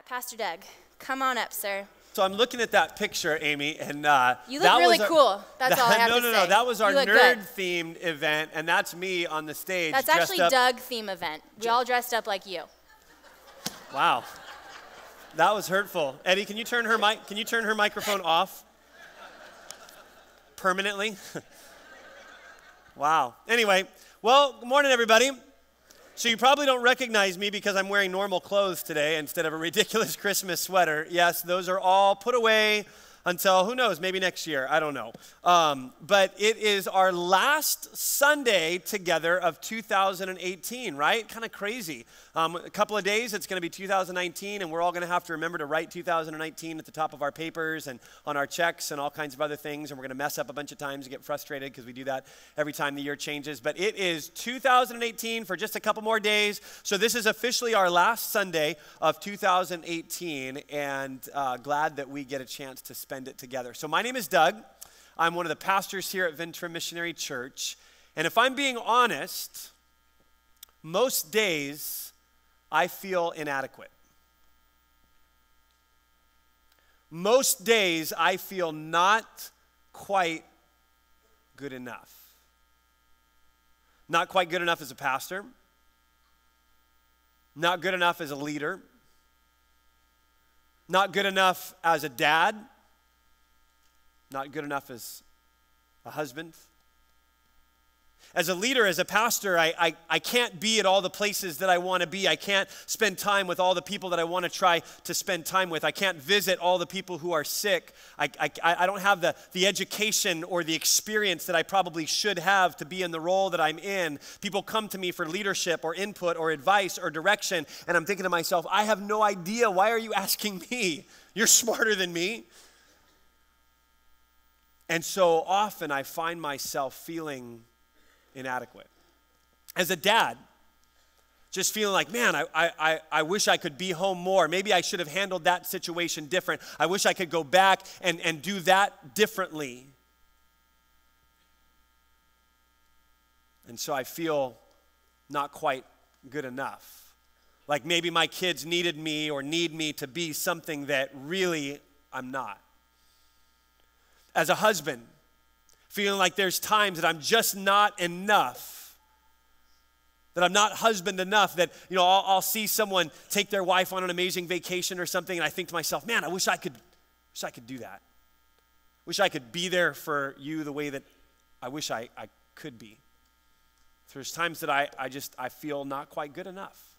Pastor Doug. Come on up, sir. So I'm looking at that picture, Amy, and you look really cool. That's all I have to say. No, that was our nerd-themed event, and that's me on the stage. That's actually Doug theme event. We all dressed up like you. Wow, that was hurtful. Eddie, can you turn her microphone off permanently? Wow. Anyway, well, good morning, everybody. So you probably don't recognize me because I'm wearing normal clothes today instead of a ridiculous Christmas sweater. Yes, those are all put away until, who knows, maybe next year. I don't know. But it is our last Sunday together of 2018, right? Kind of crazy. A couple of days, it's going to be 2019, and we're all going to have to remember to write 2019 at the top of our papers and on our checks and all kinds of other things, and we're going to mess up a bunch of times and get frustrated because we do that every time the year changes. But it is 2018 for just a couple more days, so this is officially our last Sunday of 2018, and glad that we get a chance to spend it together. So my name is Doug. I'm one of the pastors here at Ventura Missionary Church, and if I'm being honest, most days I feel inadequate. Most days I feel not quite good enough. Not quite good enough as a pastor. Not good enough as a leader. Not good enough as a dad. Not good enough as a husband. As a leader, as a pastor, I can't be at all the places that I want to be. I can't spend time with all the people that I want to try to spend time with. I can't visit all the people who are sick. I don't have the education or the experience that I probably should have to be in the role that I'm in. People come to me for leadership or input or advice or direction, and I'm thinking to myself, I have no idea. Why are you asking me? You're smarter than me. And so often I find myself feeling inadequate. As a dad, just feeling like, man, I wish I could be home more. Maybe I should have handled that situation different. I wish I could go back and do that differently. And so I feel not quite good enough. Like maybe my kids needed me or need me to be something that really I'm not. As a husband, feeling like there's times that I'm just not enough, that I'm not husband enough, that, you know, I'll see someone take their wife on an amazing vacation or something, and I think to myself, man, I wish I could do that. Wish I could be there for you the way that I wish I could be. There's times that I feel not quite good enough.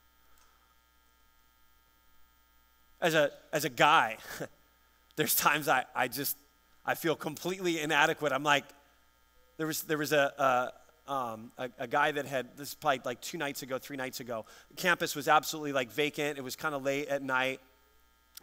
As a guy, there's times I feel completely inadequate. I'm like, there was a guy that had, this is probably like 3 nights ago, the campus was absolutely like vacant. It was kind of late at night.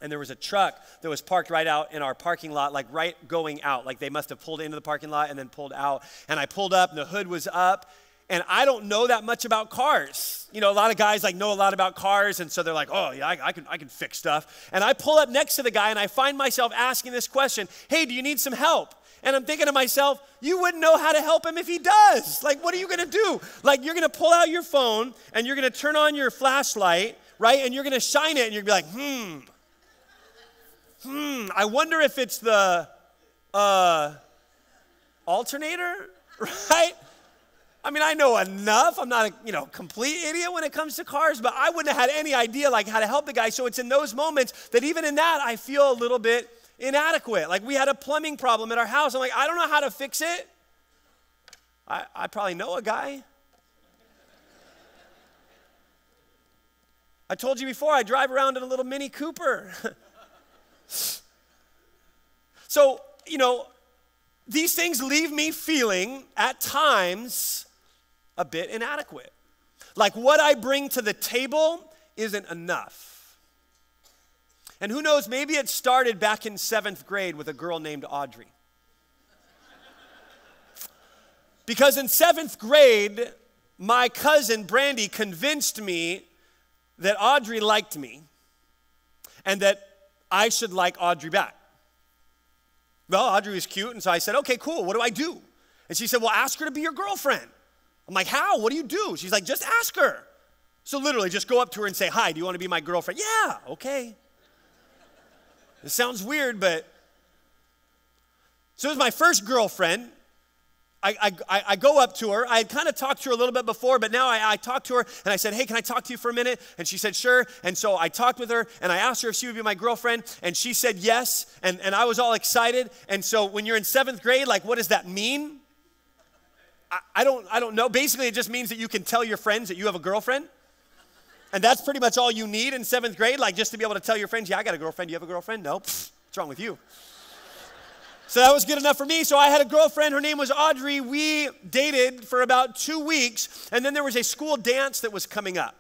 And there was a truck that was parked right out in our parking lot, like right going out. Like they must have pulled into the parking lot and then pulled out. And I pulled up and the hood was up. And I don't know that much about cars. You know, a lot of guys like know a lot about cars, and so they're like, oh yeah, I can fix stuff. And I pull up next to the guy and I find myself asking this question, hey, do you need some help? And I'm thinking to myself, you wouldn't know how to help him if he does. Like, what are you gonna do? Like, you're gonna pull out your phone and you're gonna turn on your flashlight, right? And you're gonna shine it and you're gonna be like, I wonder if it's the alternator, right? I mean, I know enough. I'm not a complete idiot when it comes to cars, but I wouldn't have had any idea like how to help the guy. So it's in those moments that even in that, I feel a little bit inadequate. Like we had a plumbing problem at our house. I'm like, I don't know how to fix it. I probably know a guy. I told you before, I drive around in a little Mini Cooper. So, these things leave me feeling at times a bit inadequate. Like what I bring to the table isn't enough. And who knows, maybe it started back in 7th grade with a girl named Audrey. Because in 7th grade, my cousin Brandy convinced me that Audrey liked me and that I should like Audrey back. Well, Audrey was cute, and so I said, okay, cool, what do I do? And she said, well, ask her to be your girlfriend. I'm like, how? What do you do? She's like, just ask her. So literally, just go up to her and say, hi, do you want to be my girlfriend? Yeah, okay. It sounds weird, but so it was my first girlfriend. I go up to her. I had kind of talked to her a little bit before, but now I talked to her, and I said, hey, can I talk to you for a minute? And she said, sure. And so I talked with her, and I asked her if she would be my girlfriend, and she said yes, and I was all excited. And so when you're in 7th grade, like, what does that mean? I don't know. Basically, it just means that you can tell your friends that you have a girlfriend. And that's pretty much all you need in 7th grade, like just to be able to tell your friends, yeah, I got a girlfriend. Do you have a girlfriend? No. What's wrong with you? So that was good enough for me. So I had a girlfriend. Her name was Audrey. We dated for about 2 weeks. And then there was a school dance that was coming up.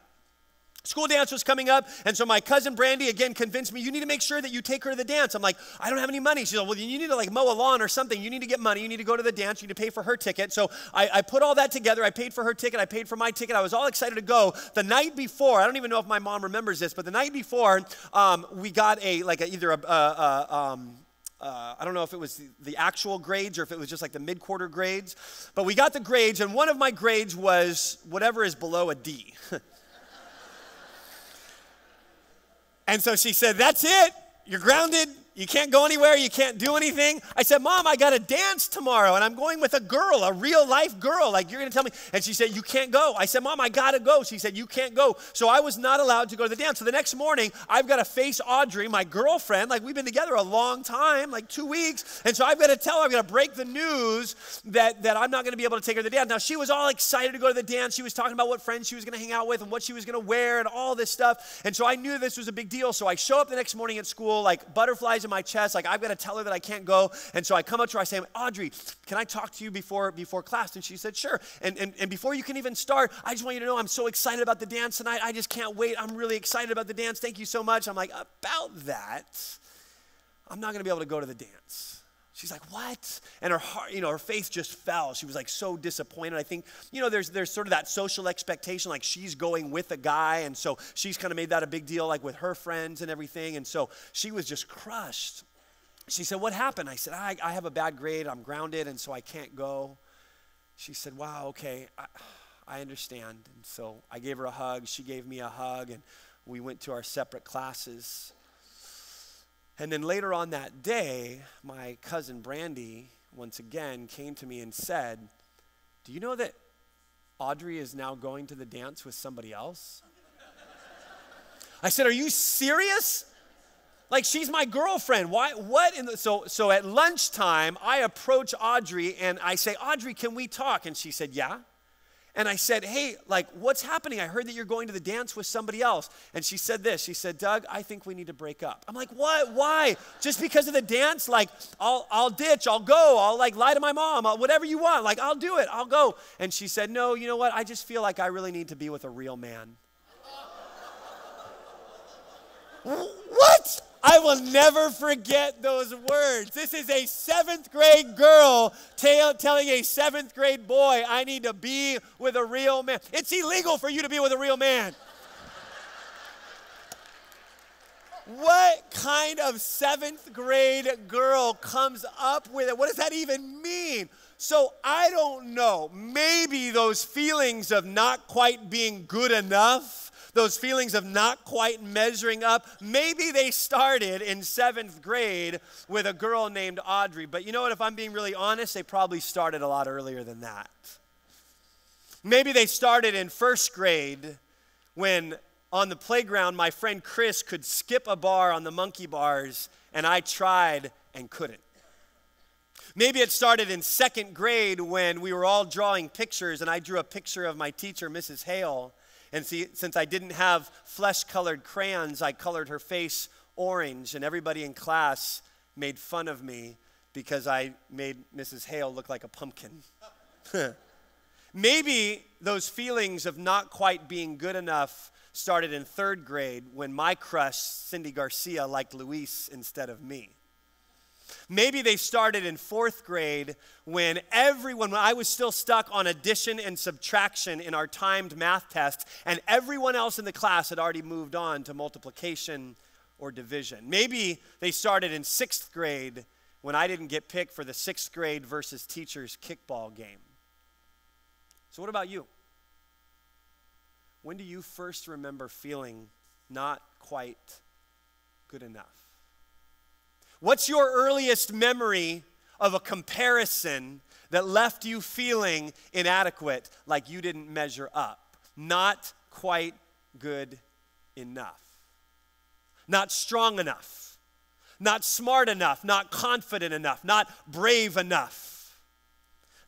School dance was coming up, and so my cousin Brandy again convinced me, you need to make sure that you take her to the dance. I'm like, I don't have any money. She's like, well, you need to like mow a lawn or something. You need to get money. You need to go to the dance. You need to pay for her ticket. So I put all that together. I paid for her ticket. I paid for my ticket. I was all excited to go. The night before, I don't even know if my mom remembers this, but the night before, we got I don't know if it was the actual grades or if it was just like the mid-quarter grades, but we got the grades, and one of my grades was whatever is below a D. And so she said, that's it. You're grounded. You can't go anywhere. You can't do anything. I said, Mom, I got a dance tomorrow, and I'm going with a girl, a real-life girl. Like, you're going to tell me. And she said, you can't go. I said, Mom, I got to go. She said, you can't go. So I was not allowed to go to the dance. So the next morning, I've got to face Audrey, my girlfriend. Like, we've been together a long time, like 2 weeks. And so I've got to tell her, I've got to break the news that I'm not going to be able to take her to the dance. Now, she was all excited to go to the dance. She was talking about what friends she was going to hang out with and what she was going to wear and all this stuff. And so I knew this was a big deal. So I show up the next morning at school, like butterflies in my chest, like I've got to tell her that I can't go. And so I come up to her, I say, Audrey, can I talk to you before class? And she said, sure. And before you can even start, I just want you to know I'm so excited about the dance tonight. I just can't wait. I'm really excited about the dance. Thank you so much. I'm like, about that, I'm not going to be able to go to the dance. She's like, what? And her heart, her face just fell. She was like so disappointed. I think, there's sort of that social expectation, like she's going with a guy. And so she's kind of made that a big deal, like with her friends and everything. And so she was just crushed. She said, what happened? I said, I have a bad grade. I'm grounded, and so I can't go. She said, wow, okay, I understand. And so I gave her a hug. She gave me a hug, and we went to our separate classes. And then later on that day, my cousin Brandy, once again, came to me and said, do you know that Audrey is now going to the dance with somebody else? I said, are you serious? Like, she's my girlfriend. Why? What? So at lunchtime, I approach Audrey, and I say, Audrey, can we talk? And she said, yeah. And I said, hey, like, what's happening? I heard that you're going to the dance with somebody else. And she said this. She said, Doug, I think we need to break up. I'm like, what? Why? Just because of the dance? Like, I'll ditch. I'll go. I'll, like, lie to my mom. Whatever you want. Like, I'll do it. I'll go. And she said, no, you know what? I just feel like I really need to be with a real man. What? I will never forget those words. This is a 7th grade girl telling a 7th grade boy, I need to be with a real man. It's illegal for you to be with a real man. What kind of 7th grade girl comes up with it? What does that even mean? So I don't know. Maybe those feelings of not quite being good enough, those feelings of not quite measuring up, maybe they started in 7th grade with a girl named Audrey. But you know what? If I'm being really honest, they probably started a lot earlier than that. Maybe they started in 1st grade when on the playground my friend Chris could skip a bar on the monkey bars and I tried and couldn't. Maybe it started in 2nd grade when we were all drawing pictures and I drew a picture of my teacher, Mrs. Hale. And see, since I didn't have flesh-colored crayons, I colored her face orange, and everybody in class made fun of me because I made Mrs. Hale look like a pumpkin. Maybe those feelings of not quite being good enough started in 3rd grade when my crush, Cindy Garcia, liked Luis instead of me. Maybe they started in 4th grade when I was still stuck on addition and subtraction in our timed math test, and everyone else in the class had already moved on to multiplication or division. Maybe they started in 6th grade when I didn't get picked for the 6th grade versus teachers kickball game. So what about you? When do you first remember feeling not quite good enough? What's your earliest memory of a comparison that left you feeling inadequate, like you didn't measure up? Not quite good enough. Not strong enough. Not smart enough. Not confident enough. Not brave enough.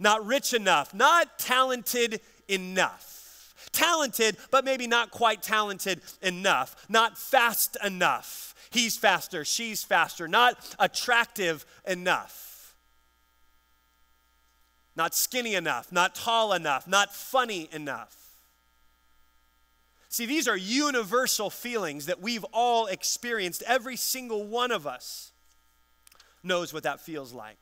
Not rich enough. Not talented enough. Talented, but maybe not quite talented enough. Not fast enough. He's faster, she's faster. Not attractive enough. Not skinny enough. Not tall enough. Not funny enough. See, these are universal feelings that we've all experienced. Every single one of us knows what that feels like.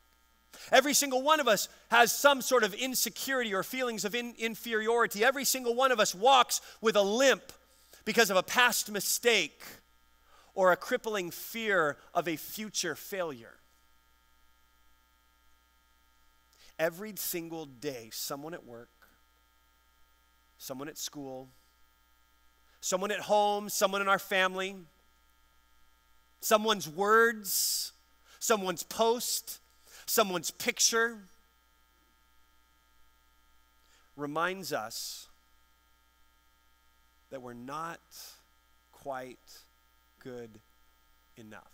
Every single one of us has some sort of insecurity or feelings of inferiority. Every single one of us walks with a limp because of a past mistake or a crippling fear of a future failure. Every single day, someone at work, someone at school, someone at home, someone in our family, someone's words, someone's post, someone's picture reminds us that we're not quite good enough.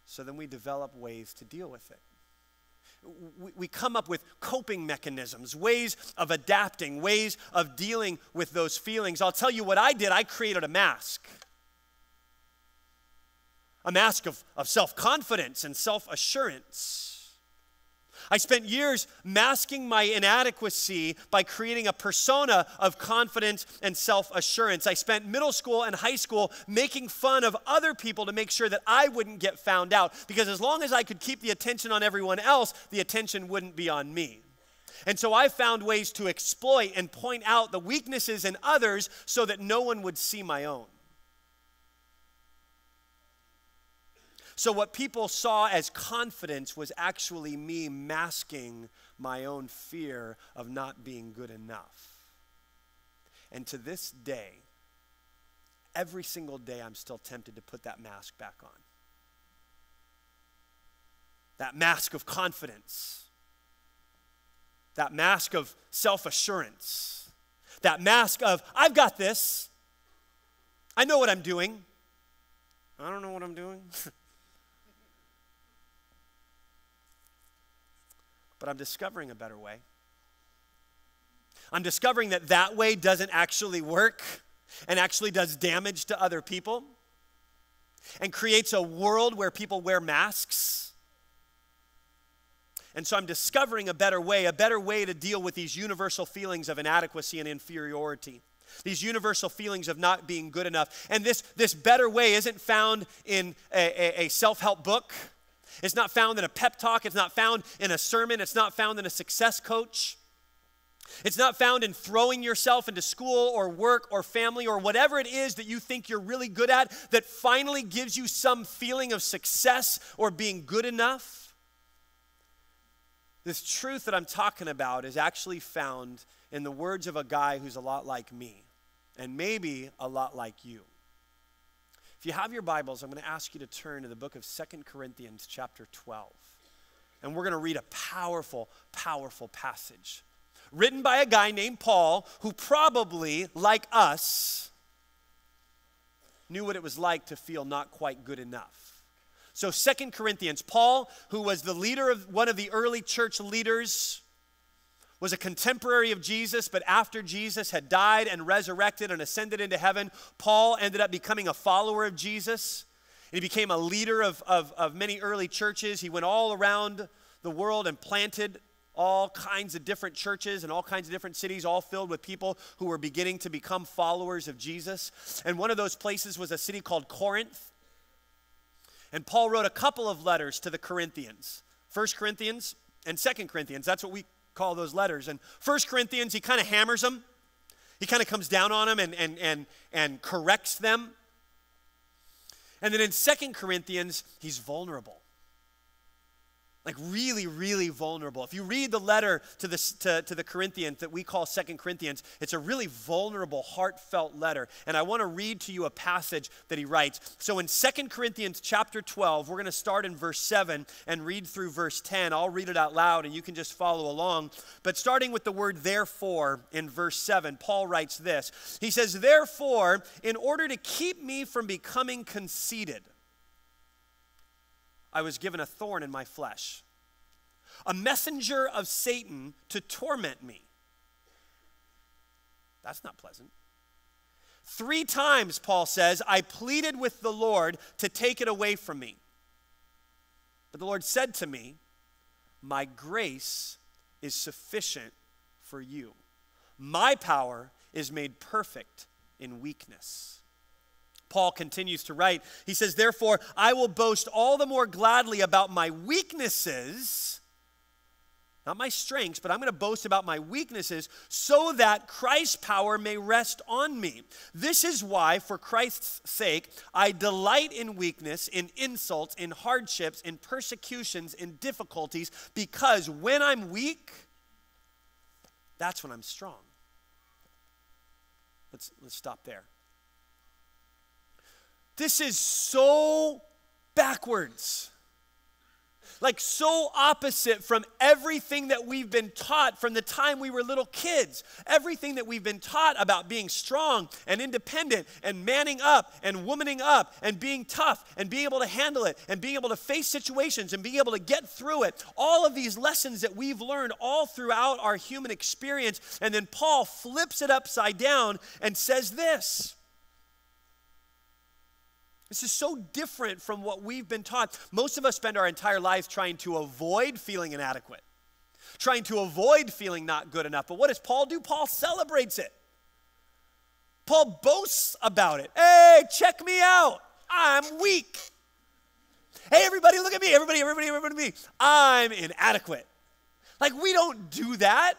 So then we develop ways to deal with it. We come up with coping mechanisms, ways of adapting, ways of dealing with those feelings. I'll tell you what I did. I created a mask. A mask of self-confidence and self-assurance. I spent years masking my inadequacy by creating a persona of confidence and self-assurance. I spent middle school and high school making fun of other people to make sure that I wouldn't get found out. Because as long as I could keep the attention on everyone else, the attention wouldn't be on me. And so I found ways to exploit and point out the weaknesses in others so that no one would see my own. So what people saw as confidence was actually me masking my own fear of not being good enough. And to this day, every single day I'm still tempted to put that mask back on. That mask of confidence. That mask of self-assurance. That mask of, I've got this. I know what I'm doing. I don't know what I'm doing. But I'm discovering a better way. I'm discovering that that way doesn't actually work and actually does damage to other people and creates a world where people wear masks. And so I'm discovering a better way to deal with these universal feelings of inadequacy and inferiority. These universal feelings of not being good enough. And this better way isn't found in a self-help book. It's not found in a pep talk. It's not found in a sermon. It's not found in a success coach. It's not found in throwing yourself into school or work or family or whatever it is that you think you're really good at that finally gives you some feeling of success or being good enough. This truth that I'm talking about is actually found in the words of a guy who's a lot like me and maybe a lot like you. If you have your Bibles, I'm going to ask you to turn to the book of 2 Corinthians chapter 12. And we're going to read a powerful, powerful passage written by a guy named Paul who probably, like us, knew what it was like to feel not quite good enough. So 2 Corinthians, Paul, who was the leader of one of the early church leaders, was a contemporary of Jesus, but after Jesus had died and resurrected and ascended into heaven, Paul ended up becoming a follower of Jesus. And he became a leader of many early churches. He went all around the world and planted all kinds of different churches and all kinds of different cities, all filled with people who were beginning to become followers of Jesus. And one of those places was a city called Corinth. And Paul wrote a couple of letters to the Corinthians, 1 Corinthians and 2 Corinthians. That's what we call those letters. And 1 Corinthians, he kind of hammers them. He kind of comes down on them and corrects them. And then in 2 Corinthians, he's vulnerable. Like really, really vulnerable. If you read the letter to the Corinthians that we call 2 Corinthians, it's a really vulnerable, heartfelt letter. And I want to read to you a passage that he writes. So in 2 Corinthians chapter 12, we're going to start in verse 7 and read through verse 10. I'll read it out loud and you can just follow along. But starting with the word therefore in verse 7, Paul writes this. He says, therefore, in order to keep me from becoming conceited, I was given a thorn in my flesh, a messenger of Satan to torment me. That's not pleasant. 3 times, Paul says, I pleaded with the Lord to take it away from me. But the Lord said to me, my grace is sufficient for you. My power is made perfect in weakness. Paul continues to write, he says, therefore, I will boast all the more gladly about my weaknesses, not my strengths, but I'm going to boast about my weaknesses so that Christ's power may rest on me. This is why, for Christ's sake, I delight in weakness, in insults, in hardships, in persecutions, in difficulties, because when I'm weak, that's when I'm strong. Let's stop there. This is so backwards. Like so opposite from everything that we've been taught from the time we were little kids. Everything that we've been taught about being strong and independent and manning up and womaning up and being tough and being able to handle it and being able to face situations and being able to get through it. All of these lessons that we've learned all throughout our human experience. And then Paul flips it upside down and says this. This is so different from what we've been taught. Most of us spend our entire lives trying to avoid feeling inadequate, trying to avoid feeling not good enough. But what does Paul do? Paul celebrates it. Paul boasts about it. Hey, check me out. I'm weak. Hey, everybody, look at me. Everybody, me. I'm inadequate. Like, we don't do that.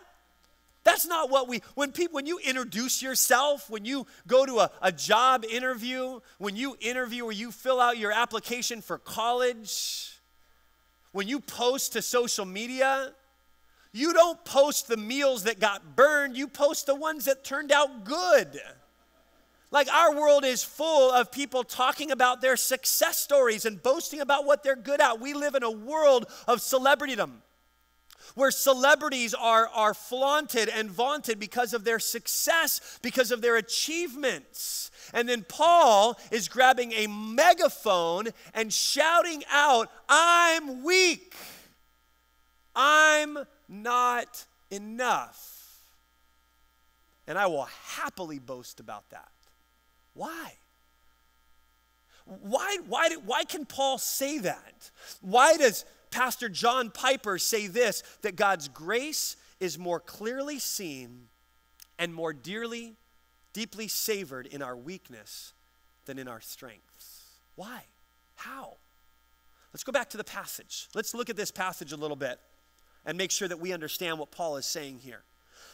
That's not what when you introduce yourself, when you go to a job interview, when you interview or you fill out your application for college, when you post to social media, you don't post the meals that got burned, you post the ones that turned out good. Like our world is full of people talking about their success stories and boasting about what they're good at. We live in a world of celebritydom, where celebrities are flaunted and vaunted because of their success, because of their achievements. And then Paul is grabbing a megaphone and shouting out, I'm weak. I'm not enough. And I will happily boast about that. Why? Why can Paul say that? Why does Pastor John Piper say this, that God's grace is more clearly seen and more deeply savored in our weakness than in our strengths? Why? How? Let's go back to the passage. Let's look at this passage a little bit and make sure that we understand what Paul is saying here.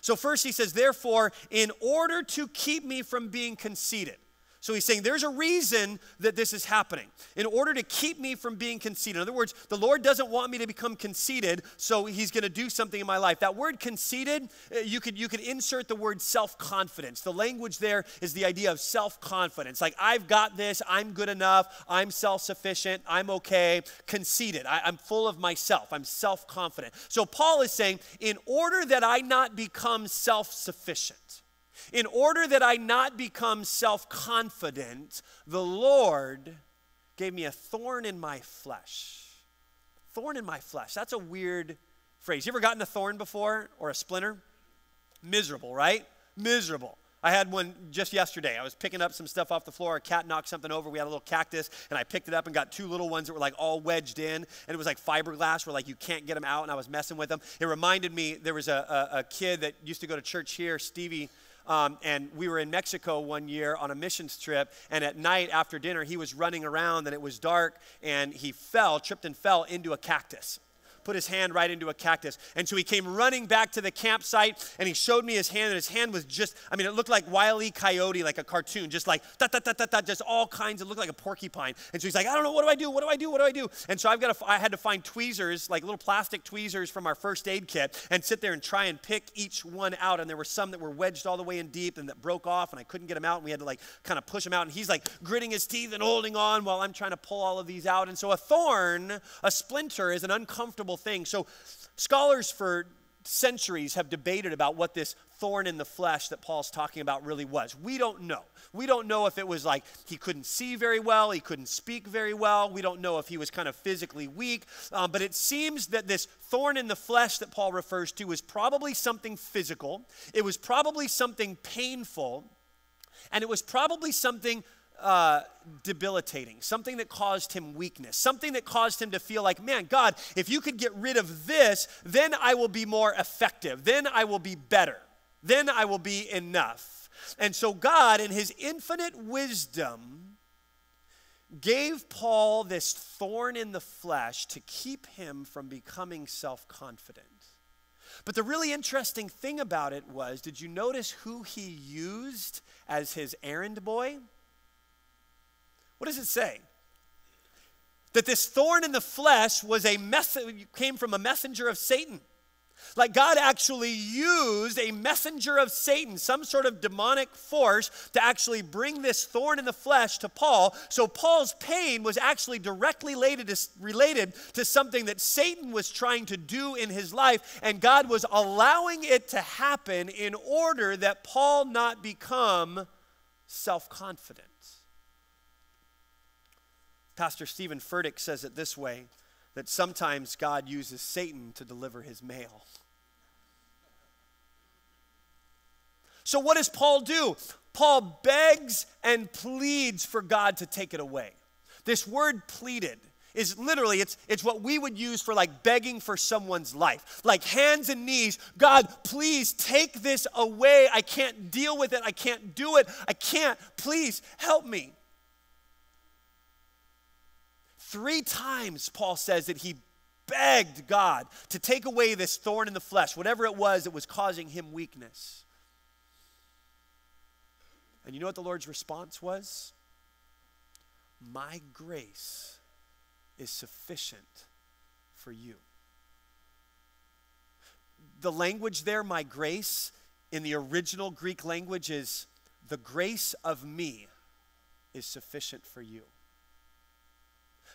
So first he says, therefore, in order to keep me from being conceited. So he's saying there's a reason that this is happening. In order to keep me from being conceited. In other words, the Lord doesn't want me to become conceited, so he's going to do something in my life. That word conceited, you could insert the word self-confidence. The language there is the idea of self-confidence. Like, I've got this, I'm good enough, I'm self-sufficient, I'm okay. Conceited, I'm full of myself, I'm self-confident. So Paul is saying, in order that I not become self-sufficient, in order that I not become self-confident, the Lord gave me a thorn in my flesh. Thorn in my flesh. That's a weird phrase. You ever gotten a thorn before or a splinter? Miserable, right? Miserable. I had one just yesterday. I was picking up some stuff off the floor. A cat knocked something over. We had a little cactus, and I picked it up and got 2 little ones that were like all wedged in, and it was like fiberglass where like you can't get them out, and I was messing with them. It reminded me, there was a kid that used to go to church here, Stevie, and we were in Mexico one year on a missions trip, and at night after dinner, he was running around, and it was dark, and he tripped and fell into a cactus. put his hand right into a cactus. And so he came running back to the campsite, and he showed me his hand, and his hand was just, I mean, it looked like Wile E. Coyote, like a cartoon, just like, just all kinds, it looked like a porcupine. And so he's like, I don't know, what do I do? What do I do? What do I do? And so I had to find tweezers, like little plastic tweezers from our first aid kit, and sit there and try and pick each one out. And there were some that were wedged all the way in deep and that broke off, and I couldn't get them out, and we had to like kind of push them out. And he's like gritting his teeth and holding on while I'm trying to pull all of these out. And so a thorn, a splinter, is an uncomfortable thing. So scholars for centuries have debated about what this thorn in the flesh that Paul's talking about really was. We don't know. We don't know if it was like he couldn't see very well, he couldn't speak very well. We don't know if he was kind of physically weak. But it seems that this thorn in the flesh that Paul refers to was probably something physical. It was probably something painful. And it was probably something debilitating, something that caused him weakness, something that caused him to feel like, man, God, if you could get rid of this, then I will be more effective. Then I will be better. Then I will be enough. And so God, in his infinite wisdom, gave Paul this thorn in the flesh to keep him from becoming self-confident. But the really interesting thing about it was, did you notice who he used as his errand boy? What does it say? That this thorn in the flesh was came from a messenger of Satan. Like God actually used a messenger of Satan, some sort of demonic force, to actually bring this thorn in the flesh to Paul. So Paul's pain was actually directly related to something that Satan was trying to do in his life, and God was allowing it to happen in order that Paul not become self-confident. Pastor Stephen Furtick says it this way, that sometimes God uses Satan to deliver his mail. So what does Paul do? Paul begs and pleads for God to take it away. This word pleaded is literally, it's what we would use for like begging for someone's life. Like hands and knees, God, please take this away. I can't deal with it. I can't do it. I can't. Please help me. 3 times, Paul says that he begged God to take away this thorn in the flesh, whatever it was that was causing him weakness. And you know what the Lord's response was? My grace is sufficient for you. The language there, my grace, in the original Greek language is, the grace of me is sufficient for you.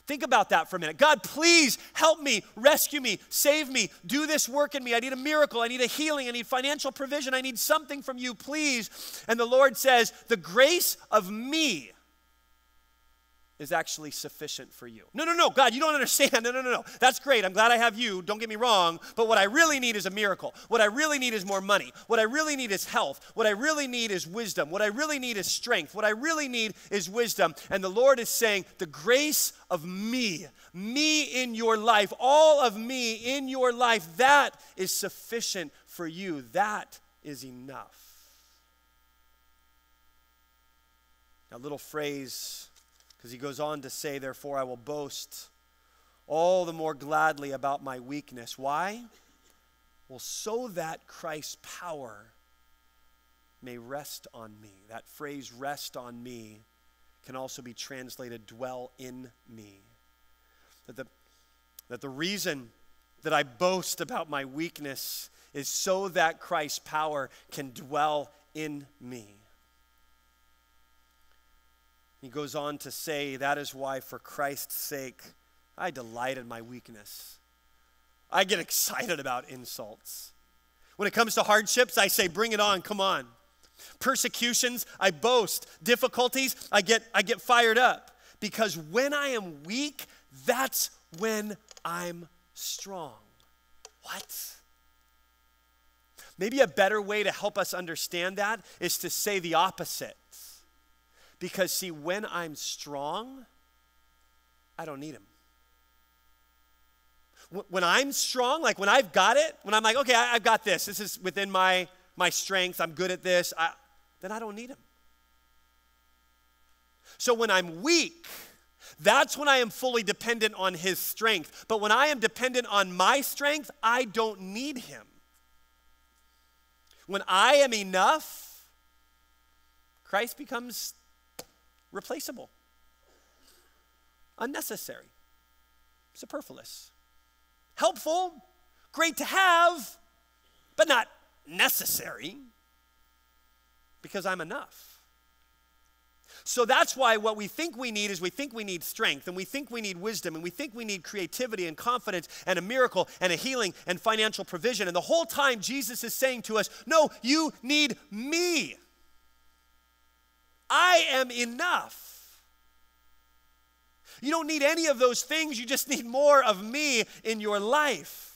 Think about that for a minute. God, please help me, rescue me, save me, do this work in me. I need a miracle. I need a healing. I need financial provision. I need something from you, please. And the Lord says, the grace of me is actually sufficient for you. No, God, you don't understand. No. That's great. I'm glad I have you. Don't get me wrong. But what I really need is a miracle. What I really need is more money. What I really need is health. What I really need is wisdom. What I really need is strength. What I really need is wisdom. And the Lord is saying, the grace of me in your life, all of me in your life, that is sufficient for you. That is enough. Now, little phrase, because he goes on to say, therefore I will boast all the more gladly about my weakness. Why? Well, so that Christ's power may rest on me. That phrase, rest on me, can also be translated, dwell in me. That the reason that I boast about my weakness is so that Christ's power can dwell in me. He goes on to say, that is why for Christ's sake, I delight in my weakness. I get excited about insults. When it comes to hardships, I say, bring it on, come on. Persecutions, I boast. Difficulties, I get fired up. Because when I am weak, that's when I'm strong. What? Maybe a better way to help us understand that is to say the opposite. Because see, when I'm strong, I don't need him. When I'm strong, like when I've got it, when I'm like, okay, I've got this. This is within my strength. I'm good at this. Then I don't need him. So when I'm weak, That's when I am fully dependent on his strength. But when I am dependent on my strength, I don't need him. When I am enough, Christ becomes replaceable, unnecessary, superfluous, helpful, great to have, but not necessary, because I'm enough. So that's why what we think we need is we think we need strength, and we think we need wisdom, and we think we need creativity and confidence and a miracle and a healing and financial provision. And the whole time Jesus is saying to us, no, you need me. I am enough. You don't need any of those things. You just need more of me in your life.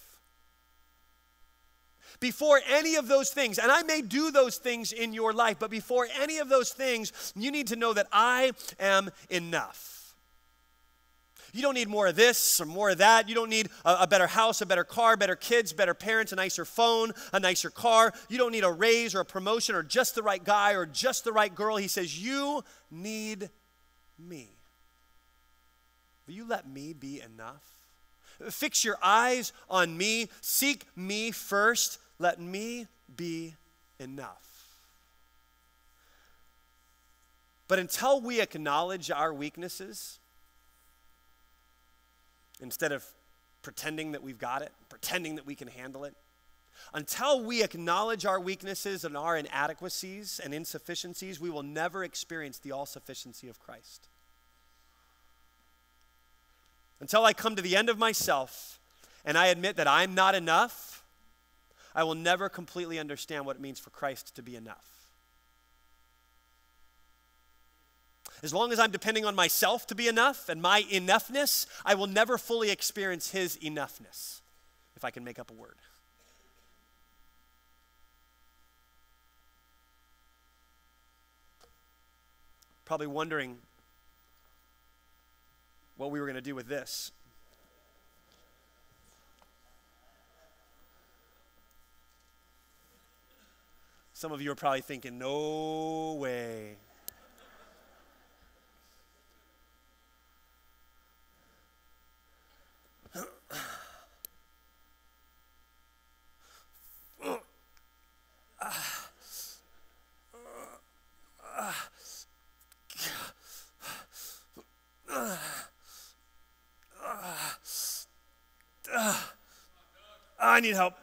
Before any of those things, and I may do those things in your life, but before any of those things, you need to know that I am enough. You don't need more of this or more of that. You don't need a better house, a better car, better kids, better parents, a nicer phone, a nicer car. You don't need a raise or a promotion or just the right guy or just the right girl. He says, you need me. Will you let me be enough? Fix your eyes on me. Seek me first. Let me be enough. But until we acknowledge our weaknesses, instead of pretending that we've got it, pretending that we can handle it, until we acknowledge our weaknesses and our inadequacies and insufficiencies, we will never experience the all-sufficiency of Christ. Until I come to the end of myself and I admit that I'm not enough, I will never completely understand what it means for Christ to be enough. As long as I'm depending on myself to be enough and my enoughness, I will never fully experience his enoughness, if I can make up a word. Probably wondering what we were going to do with this. Some of you are probably thinking, no way. I need help.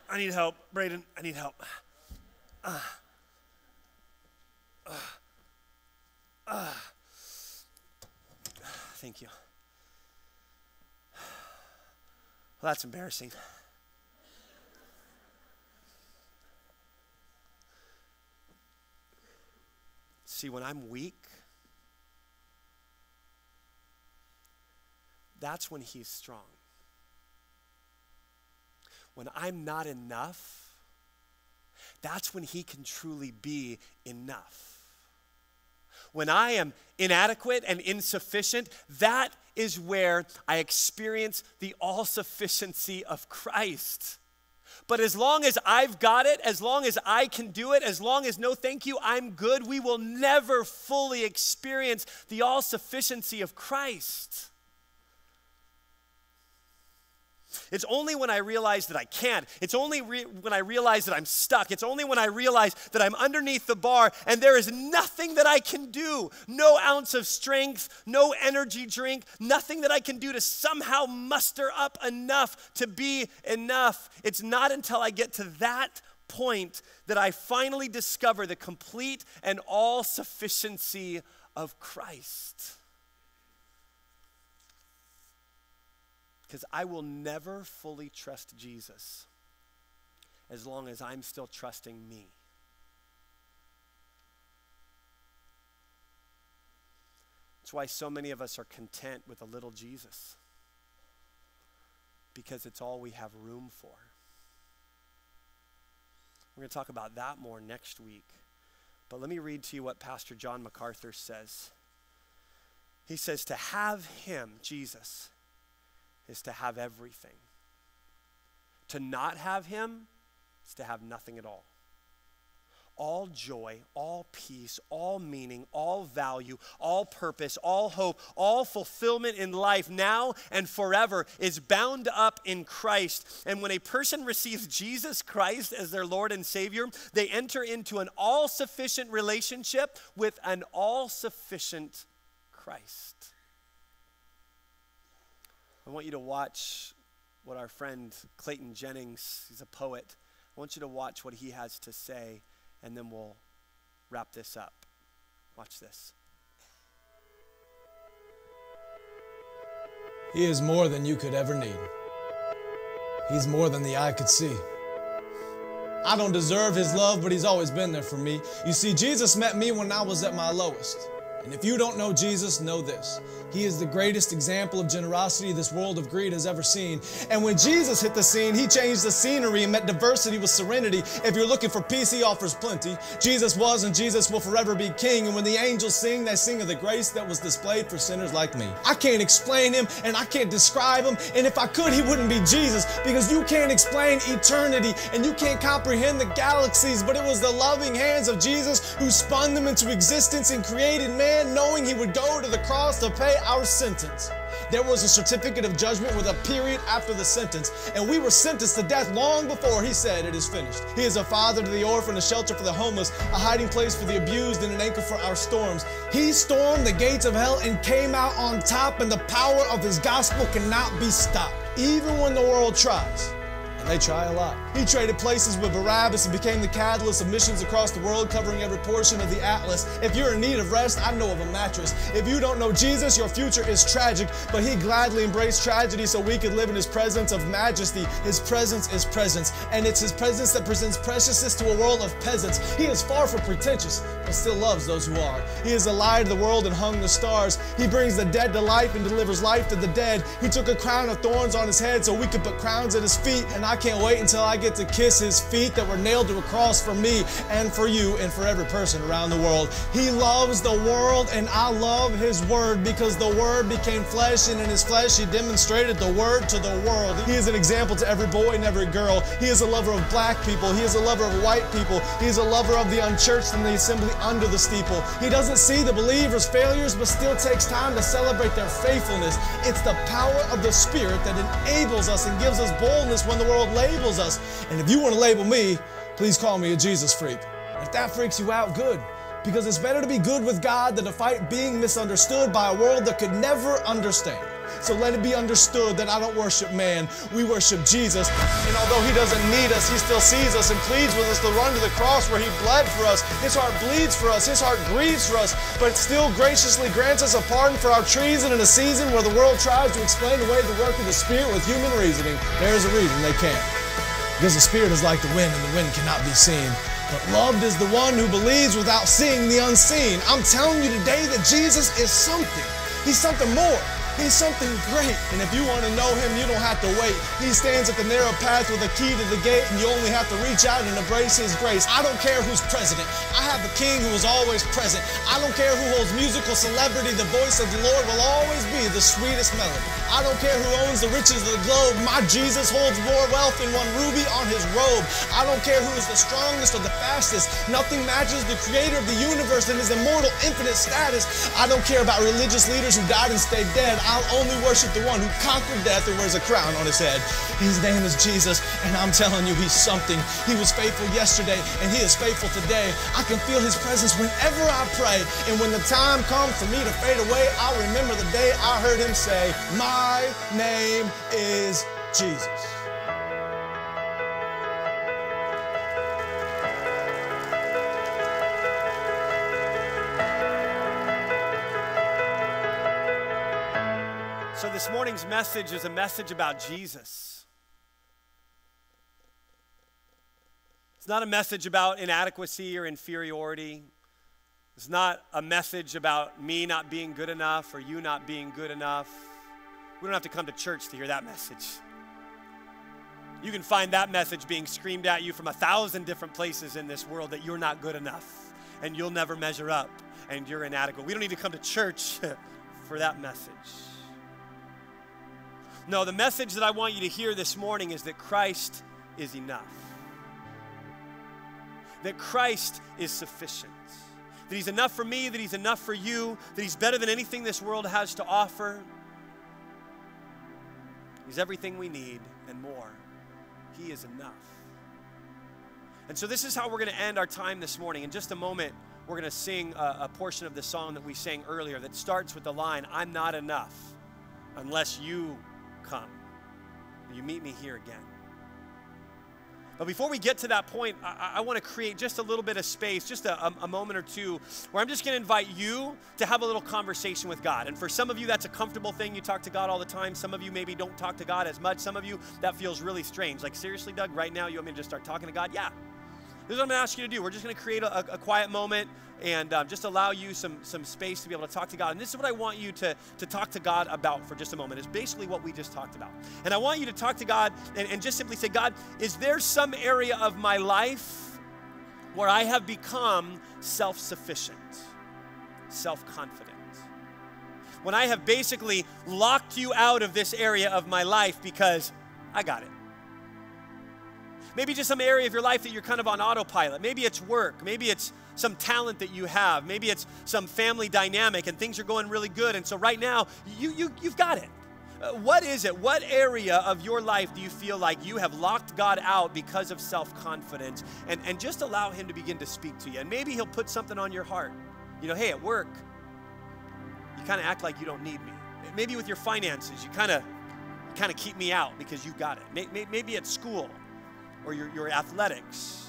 I need help. Braden, I need help. Thank you. Well, that's embarrassing. See, when I'm weak, that's when he's strong. When I'm not enough, that's when he can truly be enough. When I am inadequate and insufficient, that is where I experience the all-sufficiency of Christ. But as long as I've got it, as long as I can do it, as long as no thank you, I'm good, we will never fully experience the all-sufficiency of Christ. It's only when I realize that I can't. It's only when I realize that I'm stuck. It's only when I realize that I'm underneath the bar and there is nothing that I can do. No ounce of strength, no energy drink, nothing that I can do to somehow muster up enough to be enough. It's not until I get to that point that I finally discover the complete and all sufficiency of Christ. Because I will never fully trust Jesus as long as I'm still trusting me. That's why so many of us are content with a little Jesus. Because it's all we have room for. We're going to talk about that more next week. But let me read to you what Pastor John MacArthur says. He says, to have him, Jesus, is to have everything. To not have him is to have nothing at all. all joy, all peace, all meaning, all value, all purpose, all hope, all fulfillment in life now and forever is bound up in Christ. And when a person receives Jesus Christ as their Lord and Savior, they enter into an all-sufficient relationship with an all-sufficient Christ. I want you to watch what our friend Clayton Jennings, he's a poet, I want you to watch what he has to say, and then we'll wrap this up. Watch this. He is more than you could ever need. He's more than the eye could see. I don't deserve his love, but he's always been there for me. You see, Jesus met me when I was at my lowest. And if you don't know Jesus, know this. He is the greatest example of generosity this world of greed has ever seen. And when Jesus hit the scene, he changed the scenery and met diversity with serenity. If you're looking for peace, he offers plenty. Jesus was and Jesus will forever be king. And when the angels sing, they sing of the grace that was displayed for sinners like me. I can't explain him and I can't describe him. And if I could, he wouldn't be Jesus, because you can't explain eternity and you can't comprehend the galaxies. But it was the loving hands of Jesus who spun them into existence and created man, knowing he would go to the cross to pay our sentence. There was a certificate of judgment with a period after the sentence, and we were sentenced to death long before he said it is finished. He is a father to the orphan, a shelter for the homeless, a hiding place for the abused, and an anchor for our storms. He stormed the gates of hell and came out on top, and the power of his gospel cannot be stopped, even when the world tries. And they try a lot. He traded places with Barabbas and became the catalyst of missions across the world, covering every portion of the atlas. If you're in need of rest, I know of a mattress. If you don't know Jesus, your future is tragic, but he gladly embraced tragedy so we could live in his presence of majesty. His presence is presence, and it's his presence that presents preciousness to a world of peasants. He is far from pretentious, but still loves those who are. He is the light of the world and hung the stars. He brings the dead to life and delivers life to the dead. He took a crown of thorns on his head so we could put crowns at his feet, and I can't wait until I get to kiss his feet that were nailed to a cross for me and for you and for every person around the world. He loves the world, and I love his word, because the word became flesh, and in his flesh he demonstrated the word to the world. He is an example to every boy and every girl. He is a lover of black people. He is a lover of white people. He is a lover of the unchurched and the assembly under the steeple. He doesn't see the believers' failures, but still takes time to celebrate their faithfulness. It's the power of the Spirit that enables us and gives us boldness when the world labels us. And if you want to label me, please call me a Jesus freak. If that freaks you out, good. Because it's better to be good with God than to fight being misunderstood by a world that could never understand. So let it be understood that I don't worship man, we worship Jesus. And although he doesn't need us, he still sees us and pleads with us to run to the cross where he bled for us. His heart bleeds for us, his heart grieves for us, but still graciously grants us a pardon for our treason in a season where the world tries to explain away the work of the Spirit with human reasoning. There is a reason they can't. Because the Spirit is like the wind, and the wind cannot be seen. But loved is the one who believes without seeing the unseen. I'm telling you today that Jesus is something. He's something more. He's something great. And if you want to know him, you don't have to wait. He stands at the narrow path with a key to the gate, and you only have to reach out and embrace his grace. I don't care who's president. I have a king who is always present. I don't care who holds musical celebrity. The voice of the Lord will always be the sweetest melody. I don't care who owns the riches of the globe. My Jesus holds more wealth than one ruby on his robe. I don't care who is the strongest or the fastest. Nothing matches the creator of the universe and his immortal, infinite status. I don't care about religious leaders who died and stayed dead. I'll only worship the one who conquered death and wears a crown on his head. His name is Jesus, and I'm telling you, he's something. He was faithful yesterday, and he is faithful today. I can feel his presence whenever I pray, and when the time comes for me to fade away, I'll remember the day I heard him say, "My name is Jesus." So this morning's message is a message about Jesus. It's not a message about inadequacy or inferiority. It's not a message about me not being good enough or you not being good enough. We don't have to come to church to hear that message. You can find that message being screamed at you from 1,000 different places in this world, that you're not good enough and you'll never measure up and you're inadequate. We don't need to come to church for that message. No, the message that I want you to hear this morning is that Christ is enough. that Christ is sufficient. That he's enough for me, that he's enough for you, that he's better than anything this world has to offer. He's everything we need and more. He is enough. And so this is how we're going to end our time this morning. In just a moment, we're going to sing a portion of the song that we sang earlier that starts with the line, I'm not enough unless you come. You meet me here again. But before we get to that point, I want to create just a little bit of space, just a moment or two, where I'm just going to invite you to have a little conversation with God. And for some of you, that's a comfortable thing. You talk to God all the time. Some of you maybe don't talk to God as much. Some of you, that feels really strange. Like, seriously, Doug, right now you want me to just start talking to God? Yeah. This is what I'm going to ask you to do. We're just going to create a quiet moment and just allow you some space to be able to talk to God. And this is what I want you to talk to God about for just a moment, is basically what we just talked about. And I want you to talk to God and just simply say, God, is there some area of my life where I have become self-sufficient, self-confident? When I have basically locked you out of this area of my life because I got it. Maybe just some area of your life that you're kind of on autopilot. Maybe it's work. Maybe it's some talent that you have. Maybe it's some family dynamic and things are going really good. And so right now, you've got it. What is it? What area of your life do you feel like you have locked God out because of self-confidence? And just allow him to begin to speak to you. And maybe he'll put something on your heart. You know, hey, at work, you kind of act like you don't need me. Maybe with your finances, you kind of keep me out because you got it. Maybe at school, or your athletics.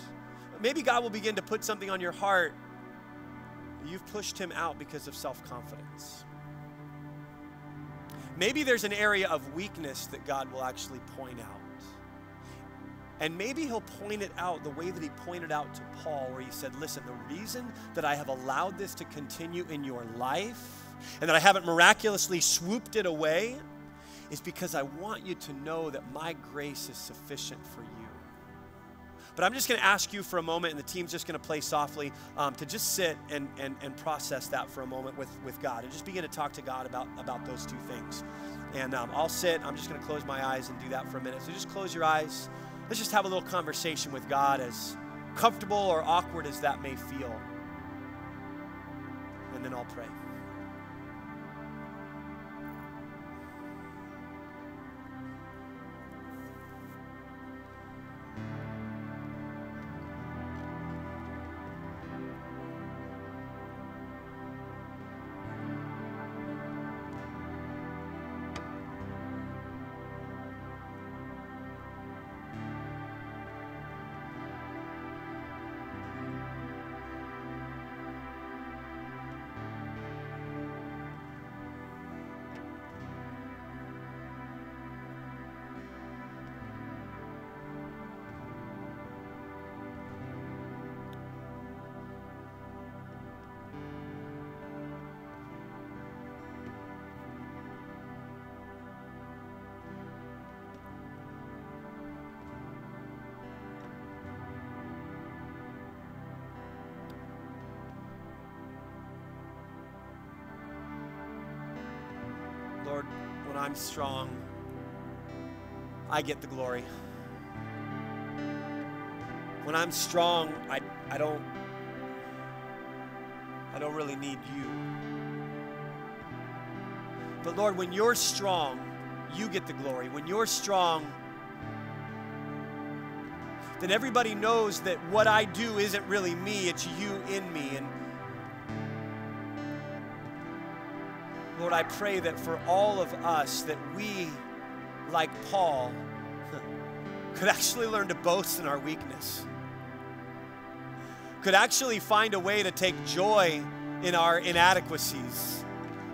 Maybe God will begin to put something on your heart. You've pushed him out because of self-confidence. Maybe there's an area of weakness that God will actually point out. And maybe he'll point it out the way that he pointed out to Paul, where he said, listen, the reason that I have allowed this to continue in your life and that I haven't miraculously swooped it away is because I want you to know that my grace is sufficient for you. But I'm just going to ask you for a moment, and the team's just going to play softly, to just sit and process that for a moment with God, and just begin to talk to God about those two things. And I'll sit. I'm just going to close my eyes and do that for a minute. So just close your eyes. Let's just have a little conversation with God, as comfortable or awkward as that may feel. And then I'll pray. Lord, when I'm strong, I get the glory. When I'm strong, I don't really need you. But Lord, when you're strong, you get the glory. When you're strong, then everybody knows that what I do isn't really me, it's you in me. And Lord, I pray that for all of us, that we, like Paul, could actually learn to boast in our weakness. Could actually find a way to take joy in our inadequacies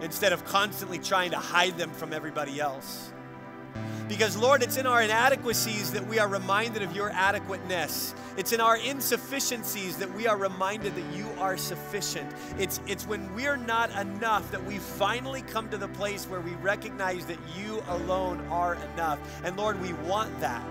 instead of constantly trying to hide them from everybody else. Because, Lord, it's in our inadequacies that we are reminded of your adequateness. It's in our insufficiencies that we are reminded that you are sufficient. It's when we're not enough that we finally come to the place where we recognize that you alone are enough. And, Lord, we want that.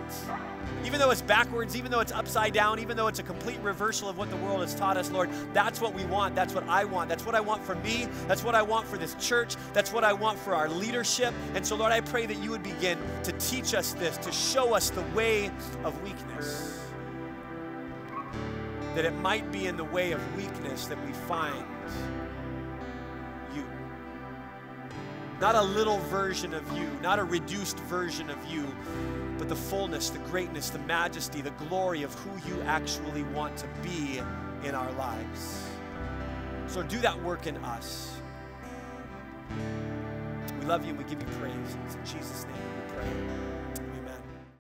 Even though it's backwards, even though it's upside down, even though it's a complete reversal of what the world has taught us, Lord, that's what we want. That's what I want. That's what I want for me. That's what I want for this church. That's what I want for our leadership. And so, Lord, I pray that you would begin to teach us this, to show us the way of weakness. that it might be in the way of weakness that we find you. Not a little version of you, not a reduced version of you, but the fullness, the greatness, the majesty, the glory of who you actually want to be in our lives. So do that work in us. We love you and we give you praise. It's in Jesus' name we pray.